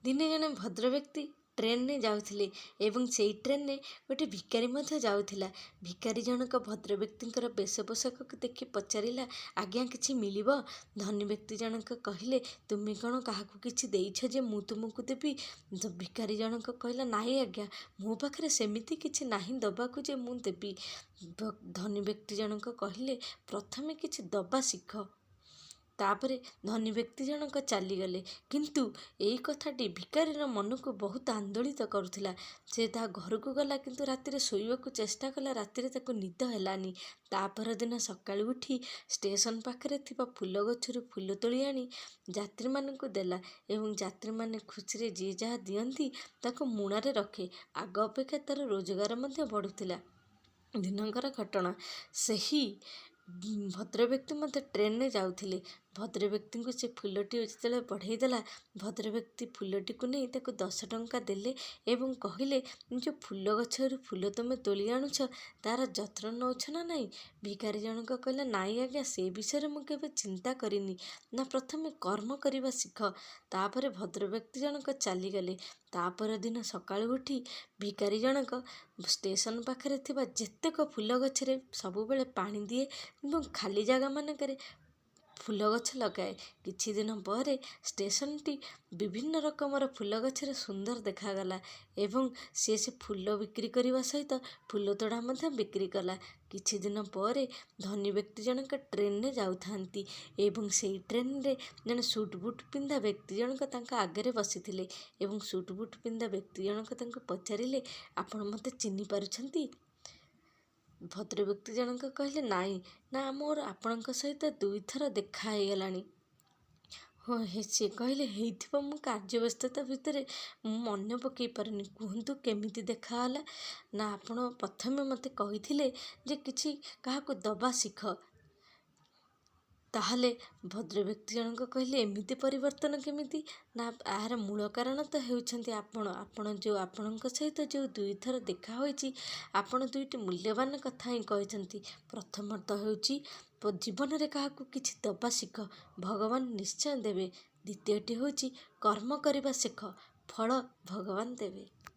ଦିନେ ଜଣେ ଭଦ୍ର ବ୍ୟକ୍ତି ଟ୍ରେନରେ ଯାଉଥିଲେ ଏବଂ ସେଇ ଟ୍ରେନରେ ଗୋଟେ ଭିକାରୀ ମଧ୍ୟ ଯାଉଥିଲା। ଭିକାରୀ ଜଣକ ଭଦ୍ର ବ୍ୟକ୍ତିଙ୍କର ବେଶ ପୋଷାକକୁ ଦେଖି ପଚାରିଲା, ଆଜ୍ଞା କିଛି ମିଳିବ? ଧନୀ ବ୍ୟକ୍ତି ଜଣକ କହିଲେ, ତୁମେ କ'ଣ କାହାକୁ କିଛି ଦେଇଛ ଯେ ମୁଁ ତୁମକୁ ଦେବି? ଭିକାରୀ ଜଣକ କହିଲା, ନାଇଁ ଆଜ୍ଞା, ମୋ ପାଖରେ ସେମିତି କିଛି ନାହିଁ ଦବାକୁ ଯେ ମୁଁ ଦେବି। ଧନୀ ବ୍ୟକ୍ତି ଜଣକ କହିଲେ, ପ୍ରଥମେ କିଛି ଦବା ଶିଖ। ତାପରେ ଧନୀ ବ୍ୟକ୍ତି ଜଣକ ଚାଲିଗଲେ। କିନ୍ତୁ ଏଇ କଥାଟି ଭିକାରୀର ମନକୁ ବହୁତ ଆନ୍ଦୋଳିତ କରୁଥିଲା। ସେ ତା ଘରକୁ ଗଲା, କିନ୍ତୁ ରାତିରେ ଶୋଇବାକୁ ଚେଷ୍ଟା କଲା। ରାତିରେ ତାକୁ ନିଦ ହେଲାନି। ତା ପରଦିନ ସକାଳୁ ଉଠି ଷ୍ଟେସନ ପାଖରେ ଥିବା ଫୁଲ ଗଛରୁ ଫୁଲ ତୋଳି ଆଣି ଯାତ୍ରୀମାନଙ୍କୁ ଦେଲା ଏବଂ ଯାତ୍ରୀମାନେ ଖୁସିରେ ଯିଏ ଯାହା ଦିଅନ୍ତି ତାକୁ ମୁଣାରେ ରଖେ। ଆଗ ଅପେକ୍ଷା ତାର ରୋଜଗାର ମଧ୍ୟ ବଢ଼ୁଥିଲା। ଦିନକର ଘଟଣା। ସେହି ଭଦ୍ରବ୍ୟକ୍ତି ମଧ୍ୟ ଟ୍ରେନରେ ଯାଉଥିଲେ। ଭଦ୍ରବ୍ୟକ୍ତିଙ୍କୁ ସେ ଫୁଲଟି ଯେତେବେଳେ ବଢ଼େଇ ଦେଲା, ଭଦ୍ରବ୍ୟକ୍ତି ଫୁଲଟିକୁ ନେଇ ତାକୁ 10 ଟଙ୍କା ଦେଲେ ଏବଂ କହିଲେ, ଯେଉଁ ଫୁଲ ଗଛରୁ ଫୁଲ ତୁମେ ତୋଳି ଆଣୁଛ ତାର ଯତ୍ନ ନେଉଛ ନା ନାହିଁ? ଭିକାରୀ ଜଣକ କହିଲା, ନାଇଁ ଆଜ୍ଞା, ସେ ବିଷୟରେ ମୁଁ କେବେ ଚିନ୍ତା କରିନି। ନା, ପ୍ରଥମେ କର୍ମ କରିବା ଶିଖ। ତାପରେ ଭଦ୍ରବ୍ୟକ୍ତି ଜଣକ ଚାଲିଗଲେ। ତା ପରଦିନ ସକାଳୁ ଉଠି ଭିକାରୀ ଜଣକ ଷ୍ଟେସନ ପାଖରେ ଥିବା ଯେତେକ ଫୁଲ ଗଛରେ ସବୁବେଳେ ପାଣି ଦିଏ ଏବଂ ଖାଲି ଜାଗାମାନଙ୍କରେ ଫୁଲ ଗଛ ଲଗାଏ। କିଛି ଦିନ ପରେ ଷ୍ଟେସନଟି ବିଭିନ୍ନ ରକମର ଫୁଲ ଗଛରେ ସୁନ୍ଦର ଦେଖାଗଲା ଏବଂ ସେ ଫୁଲ ବିକ୍ରି କରିବା ସହିତ ଫୁଲ ତୋଡ଼ା ମଧ୍ୟ ବିକ୍ରି କଲା। କିଛି ଦିନ ପରେ ଧନୀ ବ୍ୟକ୍ତି ଜଣକ ଟ୍ରେନରେ ଯାଉଥାନ୍ତି ଏବଂ ସେଇ ଟ୍ରେନରେ ଜଣେ ସୁଟ ବୁଟ ପିନ୍ଧା ବ୍ୟକ୍ତି ଜଣକ ତାଙ୍କ ଆଗରେ ବସିଥିଲେ ଏବଂ ସୁଟ ବୁଟ ପିନ୍ଧା ବ୍ୟକ୍ତି ଜଣକ ତାଙ୍କୁ ପଚାରିଲେ, ଆପଣ ମୋତେ ଚିହ୍ନି ପାରୁଛନ୍ତି? ଭଦ୍ରବ୍ୟକ୍ତି ଜଣକ କହିଲେ, ନାଇଁ, ନା, ମୋର ଆପଣଙ୍କ ସହିତ 2 ଥର ଦେଖା ହେଇଗଲାଣି। ହଁ, ସେ କହିଲେ, ହେଇଥିବ, ମୁଁ କାର୍ଯ୍ୟବ୍ୟସ୍ତତା ଭିତରେ ମୁଁ ମନେ ପକାଇ ପାରୁନି। କୁହନ୍ତୁ କେମିତି ଦେଖାହେଲା? ନା, ଆପଣ ପ୍ରଥମେ ମୋତେ କହିଥିଲେ ଯେ କିଛି କାହାକୁ ଦବା ଶିଖ। ତାହେଲେ ଭଦ୍ରବ୍ୟକ୍ତି ଜଣକ କହିଲେ, ଏମିତି ପରିବର୍ତ୍ତନ କେମିତି? ନା, ଏହାର ମୂଳ କାରଣ ତ ହେଉଛନ୍ତି ଆପଣ। ଆପଣଙ୍କ ସହିତ ଯେଉଁ 2 ଥର ଦେଖା ହୋଇଛି, ଆପଣ 2ଟି ମୂଲ୍ୟବାନ କଥା ହିଁ କହିଛନ୍ତି। ପ୍ରଥମତଃ ହେଉଛି ଜୀବନରେ କାହାକୁ କିଛି ଦବା ଶିଖ, ଭଗବାନ ନିଶ୍ଚୟ ଦେବେ। ଦ୍ୱିତୀୟଟି ହେଉଛି କର୍ମ କରିବା ଶିଖ, ଫଳ ଭଗବାନ ଦେବେ।